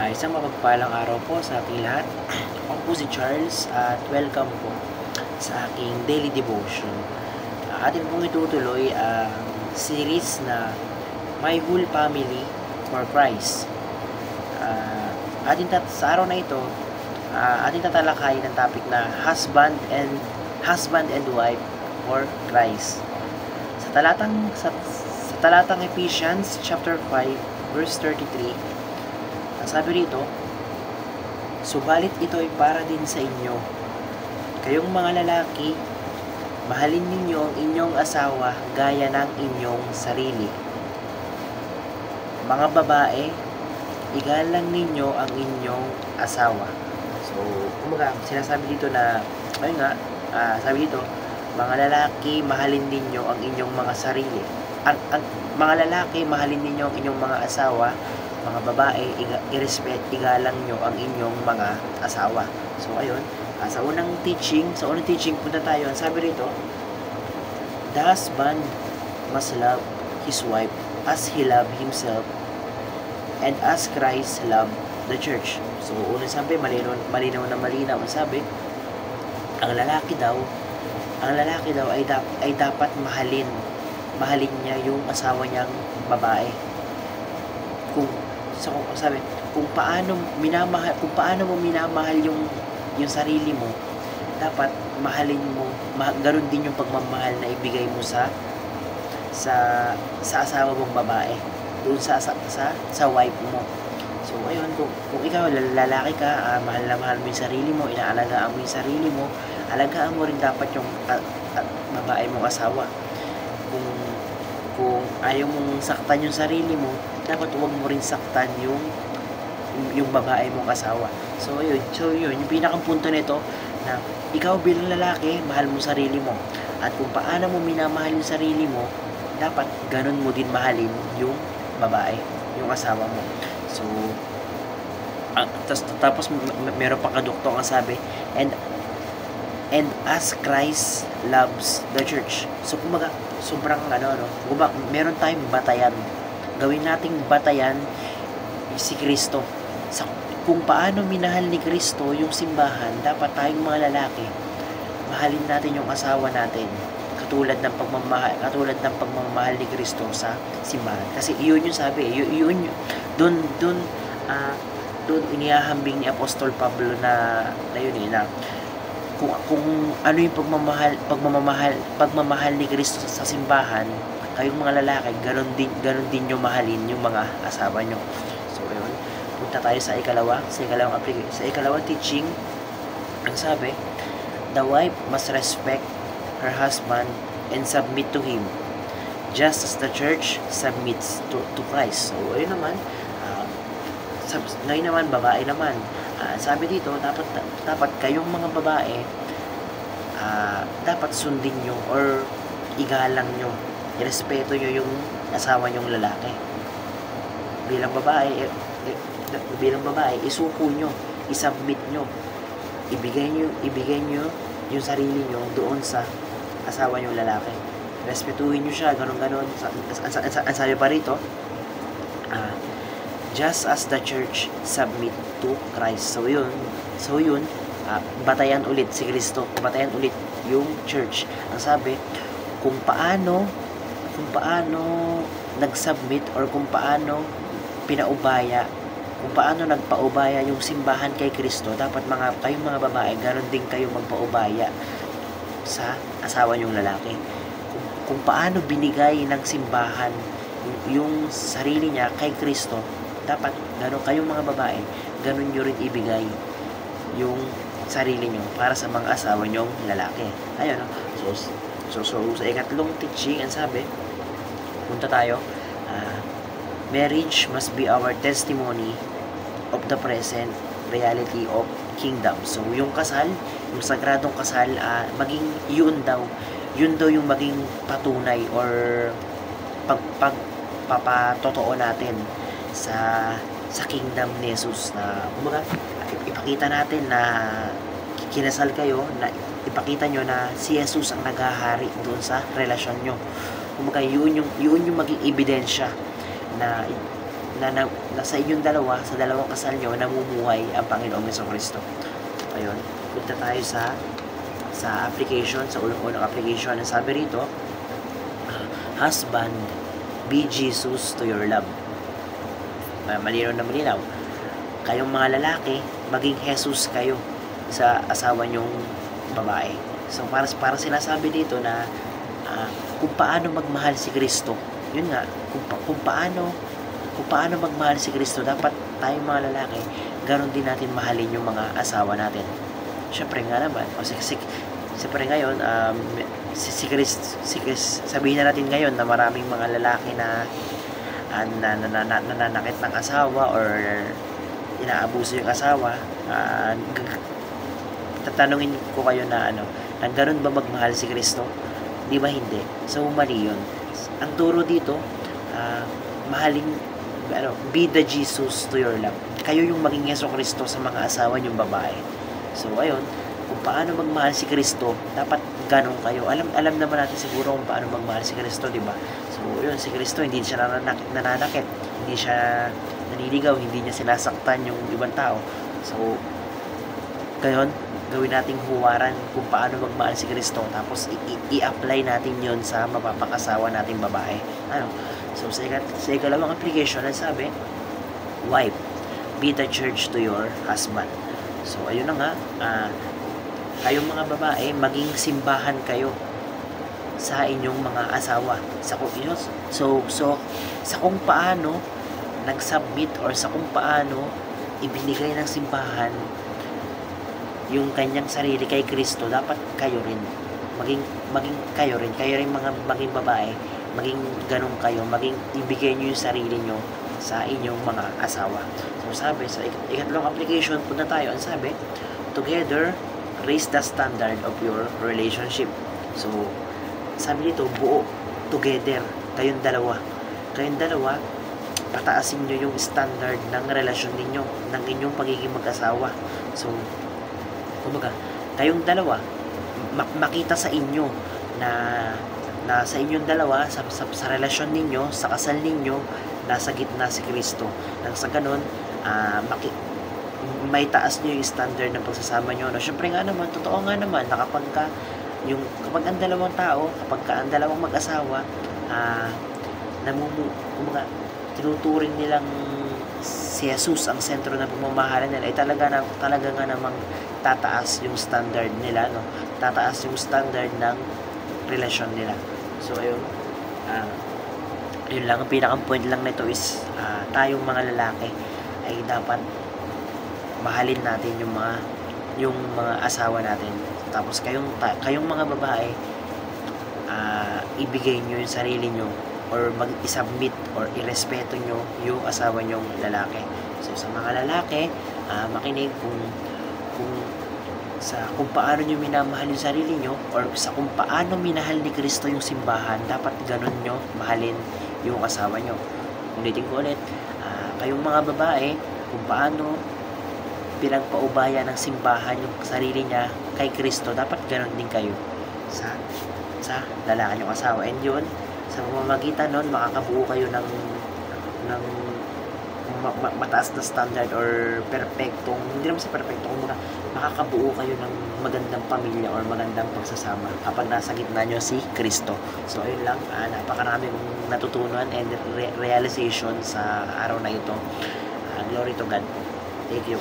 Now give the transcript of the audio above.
Isang mapagpalang araw po sa ating lahat. Ako po si Charles at welcome po sa aking daily devotion. Atin pong itutuloy ang series na My Whole Family for Christ. Sa araw na ito, ating tatalakayin ang topic na husband and wife for Christ. Sa talatang Ephesians chapter 5 verse 33, sabi rito, subalit ito ay para din sa inyo. Kayong mga lalaki, mahalin ninyo ang inyong asawa gaya ng inyong sarili. Mga babae, igalang ninyo ang inyong asawa. So, kumaga, sinasabi dito na, sabi dito, mga lalaki, mahalin ninyo ang inyong mga sarili. Mga lalaki, mahalin ninyo ang inyong mga asawa. Mga babae, igalang nyo ang inyong mga asawa. So, ayun, sa unang teaching, punta tayo. Ang sabi rito, the husband must love his wife as he loved himself and as Christ loved the church. So, unang sabi, malinaw ang sabi, ang lalaki daw ay dapat mahalin niya yung asawa niyang babae. Kung paano mo minamahal yung sarili mo, dapat mahalin mo, ganoon din yung pagmamahal na ibigay mo sa asawa mong babae, doon sa wife mo. So ayun, kung ikaw lalaki ka, mahal na mahal mo yung sarili mo, inaalagaan mo yung sarili mo, alagaan mo rin dapat yung babae mong asawa. Kung ayaw mong saktan yung sarili mo, dapat huwag mo rin saktan yung babae mong asawa. So yun, yung pinakang punto nito, na ikaw bilang lalaki, mahal mo sarili mo. At kung paano mo minamahal yung sarili mo, dapat ganun mo din mahalin yung babae, yung asawa mo. So, tapos meron pang kaduktong ang sabi, and as Christ loves the church. So, kumaga, sobrang meron tayong batayan. Gawin nating batayan si Kristo. Kung paano minahal ni Kristo yung simbahan, dapat tayong mga lalaki, mahalin natin yung asawa natin. Katulad ng pagmamahal ni Kristo sa simbahan. Kasi iyon yung sabi, doon inihahambing ni Apostol Pablo na yun na kung ano yung pagmamahal ni Kristo sa simbahan, kayong mga lalaki, ganon din nyo mahalin yung mga asawa nyo. So ayun, punta tayo sa ikalawang teaching. Ang sabi, the wife must respect her husband and submit to him, just as the church submits to Christ. So ayun naman, ngayon naman, babae naman. Sabi dito, dapat kayong mga babae, dapat sundin nyo or igalang nyo, irespeto nyo yung asawa nyong lalaki. Bilang babae, isuko nyo, isubmit nyo, ibigay nyo yung sarili nyo doon sa asawa nyong lalaki. Respetuhin nyo siya, ganon. Ang sabi pa rito, just as the church submit to Christ. So yun, batayan ulit si Kristo, batayan ulit yung church. Ang sabi, kung paano nag-submit or kung paano nagpaubaya yung simbahan kay Kristo, dapat kayong mga babae, ganoon din kayo magpaubaya sa asawa niyong lalaki. Kung paano binigay ng simbahan yung sarili niya kay Kristo, dapat gano'n kayong mga babae, gano'n nyo rin ibigay yung sarili nyo para sa mga asawa nyong lalaki. Ayun, so sa ikatlong teaching, ang sabi, punta tayo, marriage must be our testimony of the present reality of kingdom. So yung kasal, yung sagradong kasal, maging yun daw yung maging patunay or papatotoo natin sa kingdom ni Jesus, na ipakita natin na kinasal kayo, na ipakita nyo na si Jesus ang naghahari doon sa relasyon nyo. Kumbaga, yun yung maging ebidensya na na sa inyong dalawa, sa dalawang kasal nyo, namumuhay ang Panginoong Jesucristo. Ayun, punta tayo sa application, sa unang application. Ang sabi rito, husband, be Jesus to your love. Malinaw na malinaw. Kayong mga lalaki, maging Jesus kayo sa asawa nyong babae. So, para sinasabi dito na kung paano magmahal si Kristo. Yun nga, kung paano magmahal si Kristo, dapat tayong mga lalaki, ganoon din natin mahalin yung mga asawa natin. Siyempre nga naman, siyempre ngayon, si Chris, sabihin na natin ngayon na maraming mga lalaki na nananakit ng asawa or inaabuso yung asawa. Tatanungin ko kayo na ganoon ba magmahal si Kristo? Di ba hindi? So, mali yun. Ang turo dito, mahalin, be the Jesus to your love. Kayo yung maging Yeso Kristo sa mga asawa niyong babae. So, ayun, kung paano magmahal si Kristo, dapat ganun kayo. Alam naman natin siguro kung paano magmahal si Kristo, di ba? So, yun, si Kristo, hindi siya nananakit, hindi siya naniligaw, hindi niya sinasaktan yung ibang tao. So, gayon, gawin nating huwaran kung paano magmahal si Kristo, tapos i-apply natin yon sa mapapakasawa nating babae. So sa ikalawang application, ang sabi, wife, be the church to your husband. So ayun na nga, kayong mga babae, maging simbahan kayo sa inyong mga asawa. So sa kung paano nag-submit or sa kung paano ibinigay ng simbahan yung kanyang sarili kay Kristo, dapat kayo rin maging kayo rin maging babae, maging ganun kayo, maging ibigay niyo yung sarili niyo sa inyong mga asawa. So sabi sa ikatlong application, punta tayo. Ang sabi, together raise the standard of your relationship. So sabi dito, buo, together, kayong dalawa, pataasin niyo yung standard ng relasyon ninyo, ng inyong pagiging mag-asawa. So kumbaga, kayong dalawa, makita sa inyo na sa inyong dalawa, sa relasyon ninyo, sa kasal ninyo, nasa gitna si Kristo. Nang sa ganun, may taas nyo yung standard ng pagsasama nyo. Siyempre nga naman, totoo nga naman, na kapag ang dalawang tao, kapag ang dalawang mag-asawa, kumbaga, tinuturing nilang si Jesus ang sentro ng pamamahala nila, ay talaga nga namang tataas yung standard nila, no? Tataas yung standard ng relasyon nila. So ayun, yun lang, ang pinakang point lang nito is tayong mga lalaki ay dapat mahalin natin yung mga asawa natin. Tapos kayong mga babae, ibigay nyo yung sarili nyo or mag-submit or irespeto nyo yung asawa nyong lalaki. So sa mga lalaki, makinig kung paano nyo minamahal yung sarili nyo or sa kung paano minahal ni Kristo yung simbahan, dapat ganun nyo mahalin yung asawa nyo. Ulitin ko ulit, kayong mga babae, kung paano pinagpaubaya ng simbahan yung sarili niya kay Kristo, dapat ganun din kayo sa lalaki nyong asawa. And yun, sa pamamagitan nun, makakabuo kayo ng mataas na standard or perfectong, hindi naman sa perfecto, kung makakabuo kayo ng magandang pamilya or magandang pagsasama kapag nasa gitna nyo si Kristo. So ayun lang, napakarami kong natutunan and realization sa araw na ito. Glory to God. Thank you.